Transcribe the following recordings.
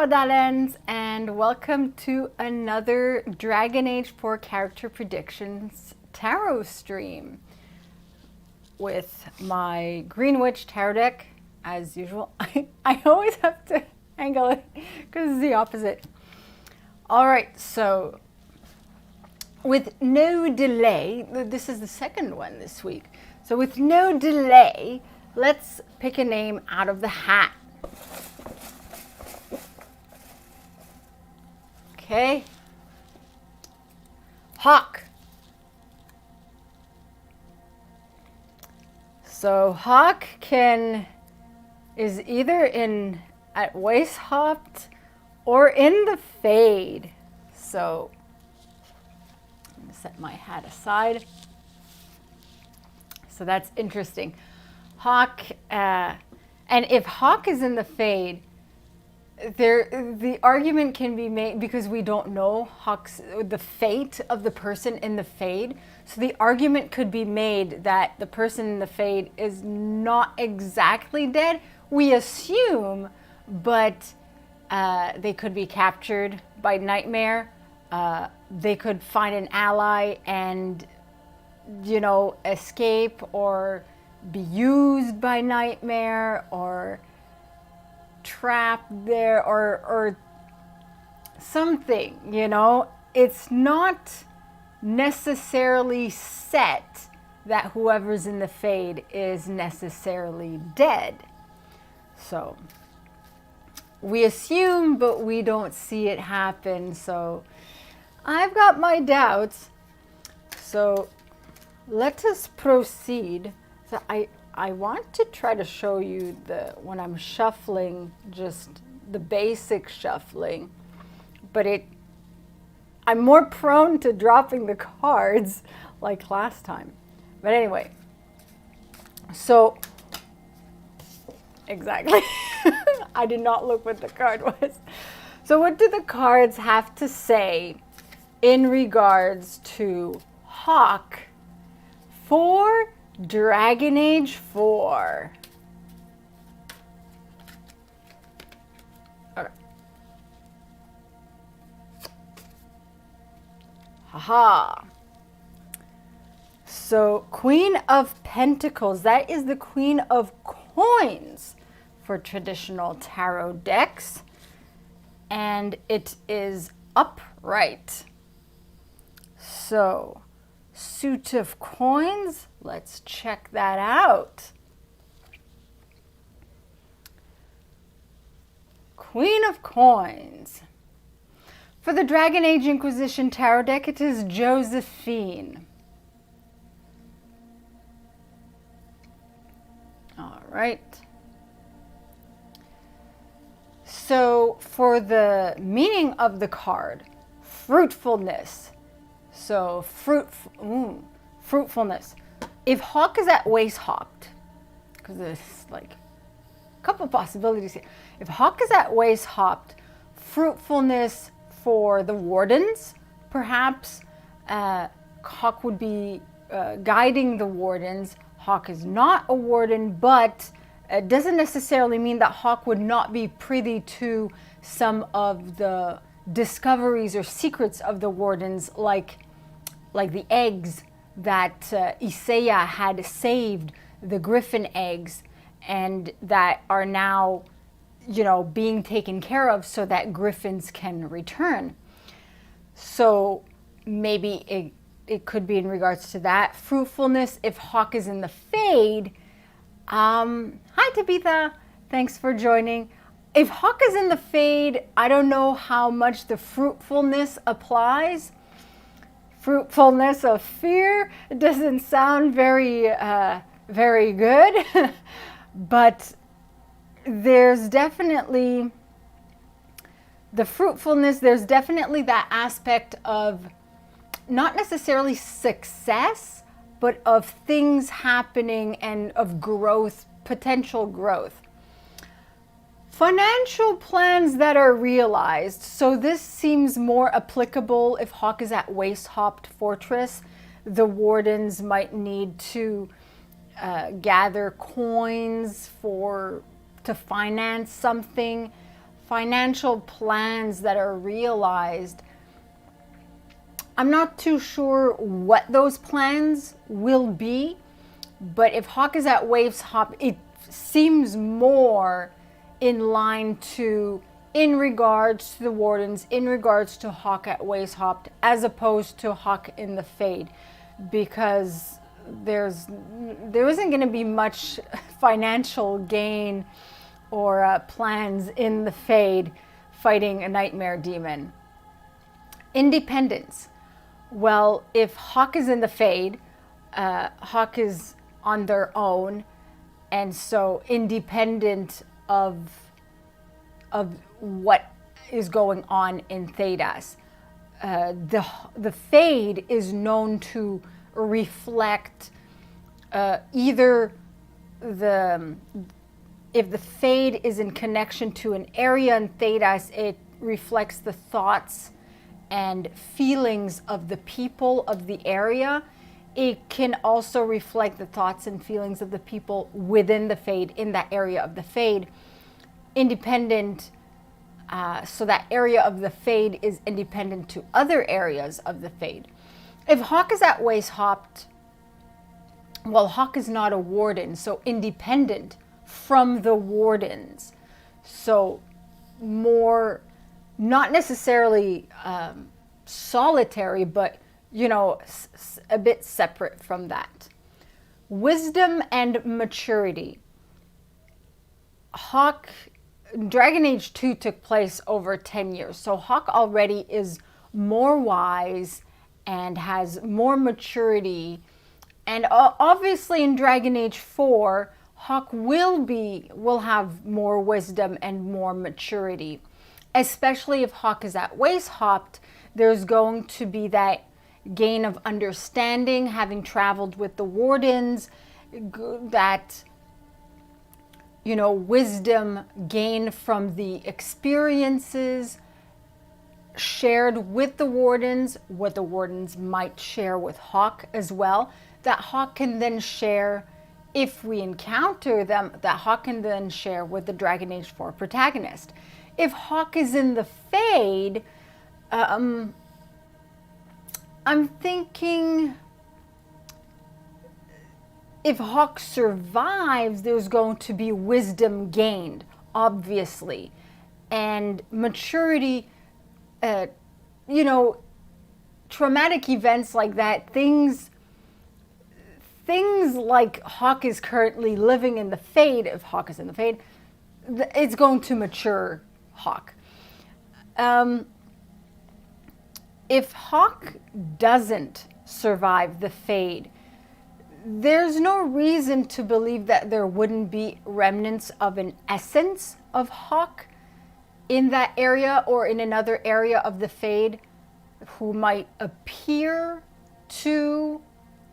Lavellan, and welcome to another Dragon Age 4 Character Predictions Tarot stream with my Green Witch Tarot deck, as usual. I always have to angle it because it's the opposite. Alright, so with no delay, this is the second one this week, so with no delay, let's pick a name out of the hat. Okay. Hawke. So Hawke is either at Weisshaupt or in the Fade. So I'm gonna set my hat aside. So that's interesting. Hawke, and if Hawke is in the Fade, the argument can be made, because we don't know the fate of the person in the Fade. So the argument could be made that the person in the Fade is not exactly dead. We assume, but they could be captured by Nightmare. They could find an ally and, escape, or be used by Nightmare, or trapped there, or something. It's not necessarily set that whoever's in the Fade is necessarily dead. So we assume, but we don't see it happen. So I've got my doubts. So let us proceed. So I want to try to show you when I'm shuffling, just the basic shuffling, but I'm more prone to dropping the cards like last time. But anyway, so exactly. I did not look what the card was. So what do the cards have to say in regards to Hawke for Dragon Age 4? Okay. Haha. So Queen of Pentacles, that is the Queen of Coins for traditional tarot decks. And it is upright. So suit of coins, let's check that out. Queen of Coins. For the Dragon Age Inquisition Tarot deck, it is Josephine. All right. So for the meaning of the card, fruitfulness. So fruitfulness. If Hawke is at Weisshaupt, because there's like a couple of possibilities here. If Hawke is at Weisshaupt, fruitfulness for the wardens, perhaps. Hawke would be guiding the wardens. Hawke is not a warden, but it doesn't necessarily mean that Hawke would not be privy to some of the discoveries or secrets of the wardens, like the eggs that Isaiah had saved, the griffin eggs, and that are now, being taken care of so that griffins can return. So maybe it could be in regards to that. Fruitfulness, if Hawke is in the Fade. Hi Tabitha, thanks for joining. If Hawke is in the Fade, I don't know how much the fruitfulness applies. Fruitfulness of fear, it doesn't sound very good, but there's definitely the fruitfulness, there's definitely that aspect of not necessarily success, but of things happening and of growth, potential growth. Financial plans that are realized. So this seems more applicable if Hawke is at Weisshaupt Fortress. The wardens might need to gather coins to finance something. financial plans that are realized. I'm not too sure what those plans will be, but if Hawke is at Weisshaupt, it seems more in line to, in regards to the Wardens, in regards to Hawke at Weisshaupt, as opposed to Hawke in the Fade, because there isn't going to be much financial gain or plans in the Fade fighting a nightmare demon. Independence. Well, if Hawke is in the Fade, Hawke is on their own, and so independent of what is going on in Thedas. The Fade is known to reflect either if the Fade is in connection to an area in Thedas, it reflects the thoughts and feelings of the people of the area. It can also reflect the thoughts and feelings of the people within the Fade, in that area of the Fade. Independent, so that area of the Fade is independent to other areas of the Fade. If Hawke is at Weisshaupt, well, Hawke is not a warden, so independent from the wardens. So more, not necessarily solitary, but, you know, a bit separate from that. Wisdom and maturity. Hawke, Dragon Age 2 took place over 10 years, so Hawke already is more wise and has more maturity. And obviously in Dragon Age 4, Hawke will have more wisdom and more maturity. Especially if Hawke is at Weisshaupt, there's going to be that gain of understanding, having traveled with the Wardens, that, you know, wisdom gained from the experiences shared with the Wardens, what the Wardens might share with Hawke as well, that Hawke can then share, if we encounter them, that Hawke can then share with the Dragon Age 4 protagonist. If Hawke is in the Fade, I'm thinking if Hawke survives, there's going to be wisdom gained, obviously, and maturity. You know, traumatic events like that, things like Hawke is currently living in the Fade. If Hawke is in the Fade, it's going to mature Hawke. If Hawke doesn't survive the Fade, there's no reason to believe that there wouldn't be remnants of an essence of Hawke in that area or in another area of the Fade, who might appear to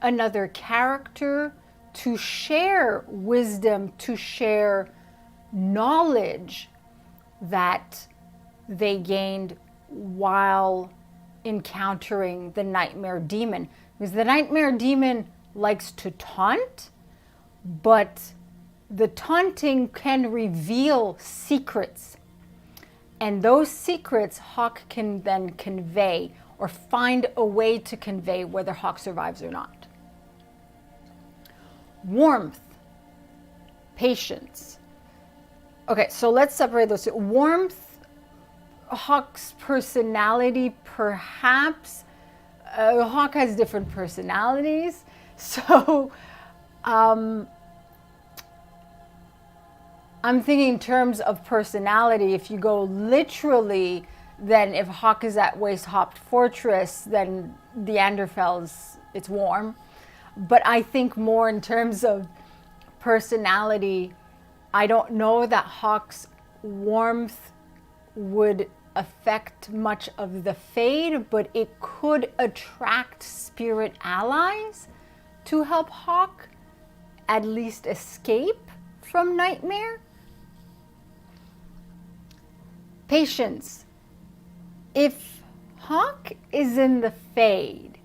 another character to share wisdom, to share knowledge that they gained while encountering the nightmare demon. Because the nightmare demon likes to taunt, but the taunting can reveal secrets. And those secrets Hawke can then convey, or find a way to convey, whether Hawke survives or not. Warmth, patience. Okay, so let's separate those two. Warmth, Hawke's personality, perhaps. Hawke has different personalities, so I'm thinking in terms of personality. If you go literally, then if Hawke is at Weisshaupt Fortress, then the Anderfell's, it's warm. But I think more in terms of personality. I don't know that Hawke's warmth would affect much of the Fade, but it could attract spirit allies to help Hawke at least escape from nightmare. Patience. If Hawke is in the Fade,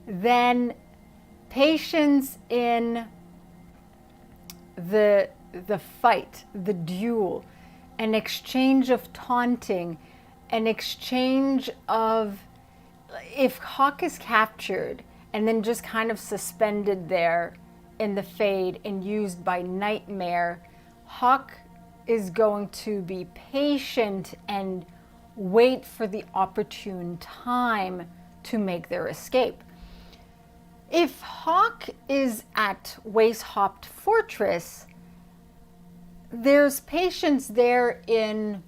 then patience in the fight, the duel, an exchange of taunting, an exchange of, if Hawke is captured and then just kind of suspended there in the Fade and used by Nightmare, Hawke is going to be patient and wait for the opportune time to make their escape. If Hawke is at Weisshaupt Fortress, there's patience there in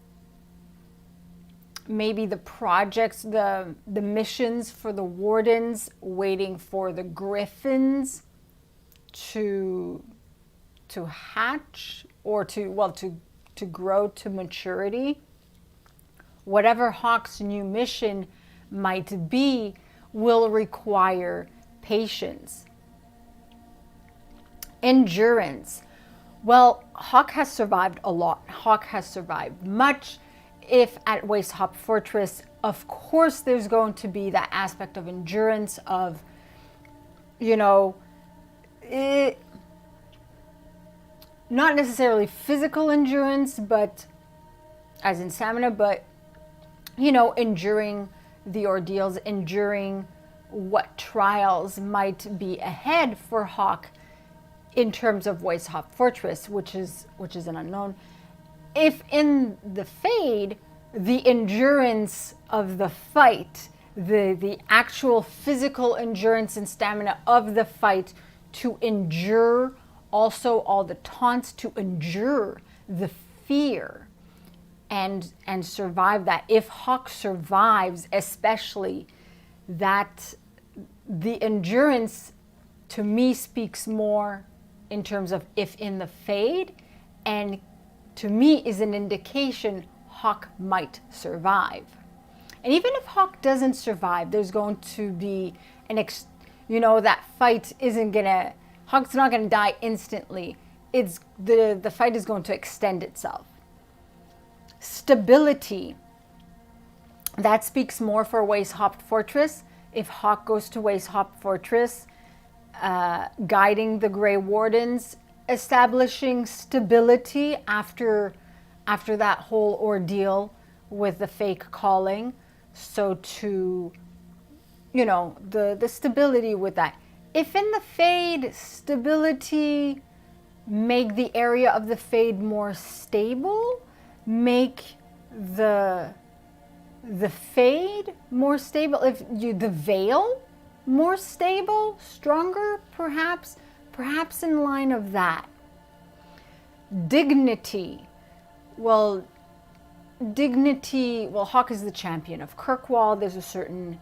maybe the projects, the missions for the Wardens, waiting for the Griffins to hatch or to grow to maturity. Whatever Hawke's new mission might be will require patience. Endurance. Well, Hawke has survived a lot. Hawke has survived much. If at Weisshaupt Fortress, of course there's going to be that aspect of endurance of, not necessarily physical endurance, but as in stamina, but, enduring the ordeals, enduring what trials might be ahead for Hawke in terms of Weisshaupt Fortress, which is an unknown. If in the Fade, the endurance of the fight, the actual physical endurance and stamina of the fight to endure also all the taunts, to endure the fear and survive that. If Hawke survives, especially, that the endurance to me speaks more in terms of if in the Fade, and to me is an indication Hawke might survive. And even if Hawke doesn't survive, there's going to be that fight isn't gonna, Hawke's not gonna die instantly. It's the fight is going to extend itself. Stability. That speaks more for Weisshaupt Fortress. If Hawke goes to Weisshaupt Fortress, guiding the Grey Wardens, establishing stability after that whole ordeal with the fake calling. So to, the stability with that. If in the Fade, stability, make the area of the Fade more stable, make the Fade more stable, the Veil more stable, stronger, perhaps in line of that. Dignity. Well, Hawke is the champion of Kirkwall. There's a certain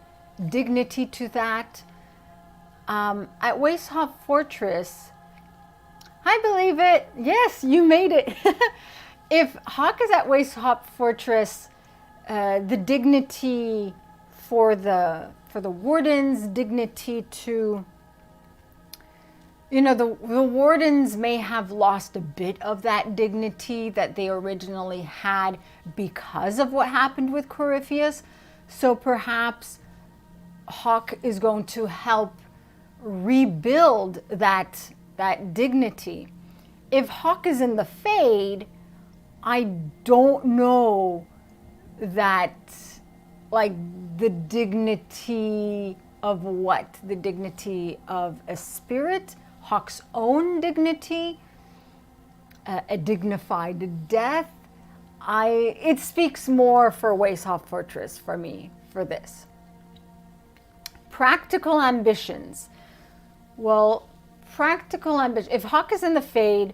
dignity to that. At Weisshaupt Fortress, I believe it. Yes, you made it. If Hawke is at Weisshaupt Fortress, the dignity for the Wardens, dignity to, the Wardens may have lost a bit of that dignity that they originally had because of what happened with Corypheus. So perhaps Hawke is going to help rebuild that dignity. If Hawke is in the Fade, I don't know that, the dignity of what? The dignity of a spirit, Hawke's own dignity, a dignified death. It speaks more for Weisshaupt Fortress for me for this. Practical ambitions. Well, practical ambition. If Hawke is in the Fade,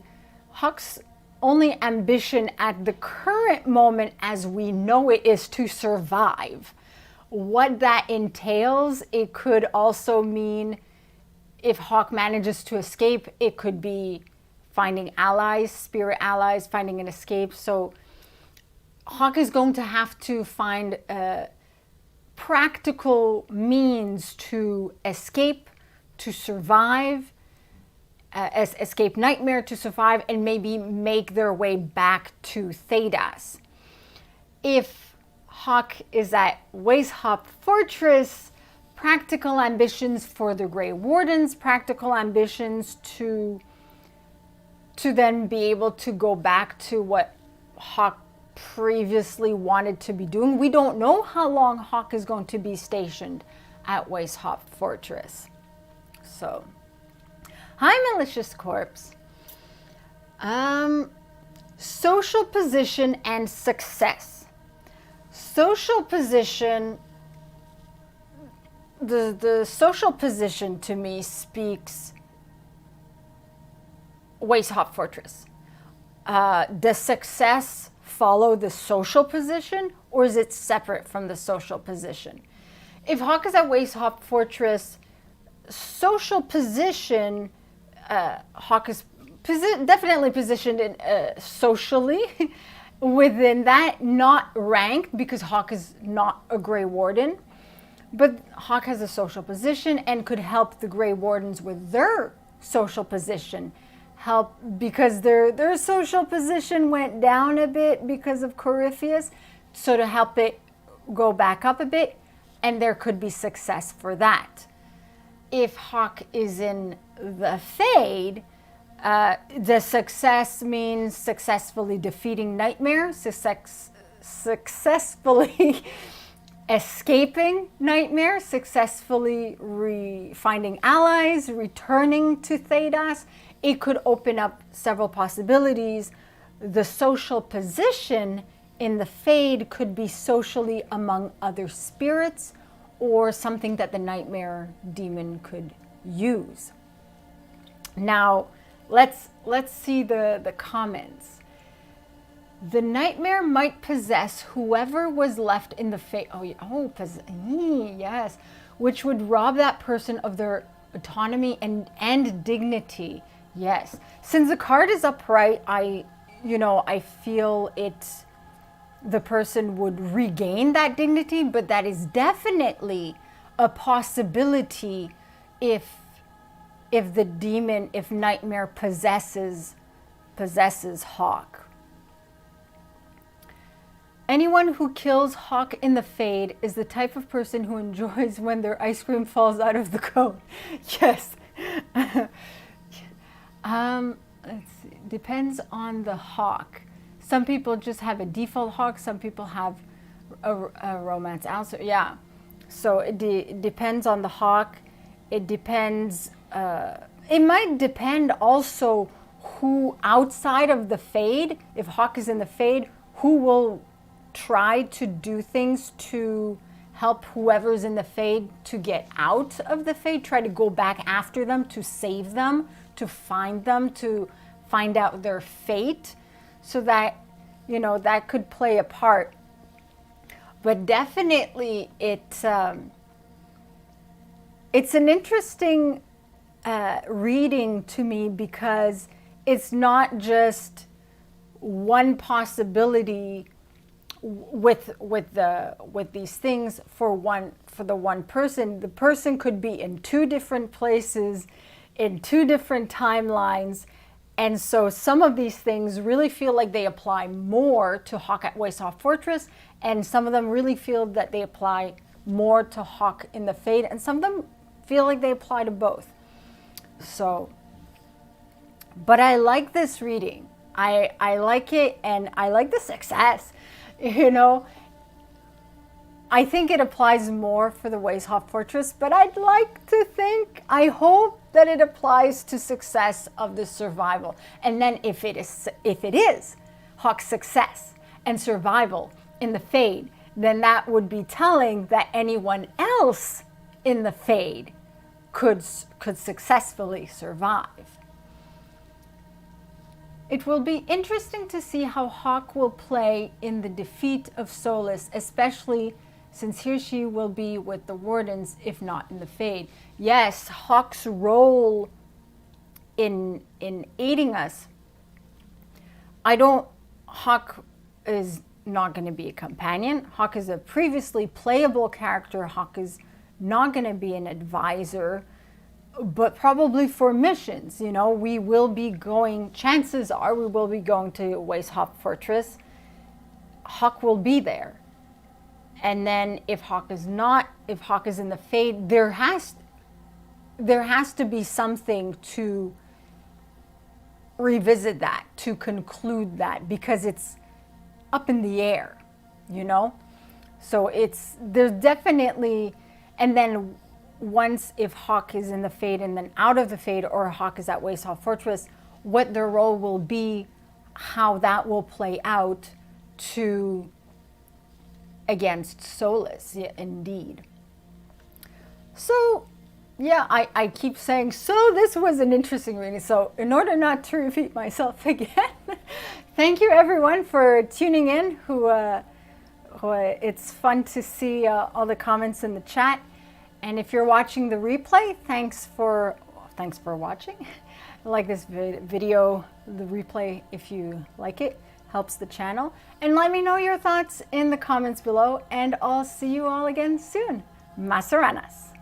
Hawke's only ambition at the current moment as we know it is to survive. What that entails, it could also mean if Hawke manages to escape, it could be finding allies, spirit allies, finding an escape. So Hawke is going to have to find practical means to escape, to survive, escape Nightmare, to survive, and maybe make their way back to Thedas. If Hawke is at Weisshaupt Fortress, practical ambitions for the Grey Wardens, practical ambitions to then be able to go back to what Hawke previously wanted to be doing. We don't know how long Hawke is going to be stationed at Weisshaupt Fortress. So, hi, Malicious Corpse. Social position and success. Social position, the social position to me speaks Weisshaupt Fortress. Does success follow the social position, or is it separate from the social position? If Hawke is at Weisshaupt Fortress, social position, Hawke is definitely positioned in, socially within that, not ranked, because Hawke is not a Grey Warden. But Hawke has a social position and could help the Grey Wardens with their social position. Help because their social position went down a bit because of Corypheus. So to help it go back up a bit, and there could be success for that. If Hawke is in the Fade, the success means successfully defeating Nightmare, successfully escaping Nightmare, successfully finding allies, returning to Thedas. It could open up several possibilities. The social position in the Fade could be socially among other spirits, or something that the Nightmare demon could use. Now, let's see the comments. The Nightmare might possess whoever was left in the Fade. Yes, which would rob that person of their autonomy and dignity. Yes, since the card is upright, I feel the person would regain that dignity, but that is definitely a possibility if Nightmare possesses Hawke. Anyone who kills Hawke in the Fade is the type of person who enjoys when their ice cream falls out of the cone. Yes. Let's see. Depends on the Hawke. Some people just have a default Hawke. Some people have a romance answer. Yeah. So it depends on the Hawke. It depends. It might depend also who outside of the Fade. If Hawke is in the Fade, who will try to do things to help whoever's in the Fade to get out of the Fade, try to go back after them, to save them, to find out their fate. So that, that could play a part. But definitely it's an interesting reading to me, because it's not just one possibility with these things for the one person. The person could be in two different places, in two different timelines, and so some of these things really feel like they apply more to Hawke at Weisshaupt Fortress, and some of them really feel that they apply more to Hawke in the Fade, and some of them feel like they apply to both. So, but I like this reading. I like it, and I like the success. I think it applies more for the Weisshaupt Fortress, but I hope that it applies to success of the survival. And then if it is Hawke's success and survival in the Fade, then that would be telling that anyone else in the Fade could successfully survive. It will be interesting to see how Hawke will play in the defeat of Solus, especially since he or she will be with the Wardens, if not in the Fade. Yes, Hawke's role in aiding us. Hawke is not going to be a companion. Hawke is a previously playable character. Hawke is not going to be an advisor, but probably for missions. We will be going, chances are we will be going to Weisshaupt Fortress. Hawke will be there. And then if Hawke is in the Fade, there has to be something to revisit that, to conclude that, because up in the air, you know? So there's definitely, and then once if Hawke is in the Fade and then out of the Fade, or Hawke is at Weisshaupt Fortress, what their role will be, how that will play out to against Solus, yeah, indeed. So yeah, I keep saying, so this was an interesting reading. So in order not to repeat myself again, thank you everyone for tuning in. It's fun to see all the comments in the chat. And if you're watching the replay, thanks for watching. Like this video, the replay, if you like it, helps the channel. And let me know your thoughts in the comments below, and I'll see you all again soon. Masaranas.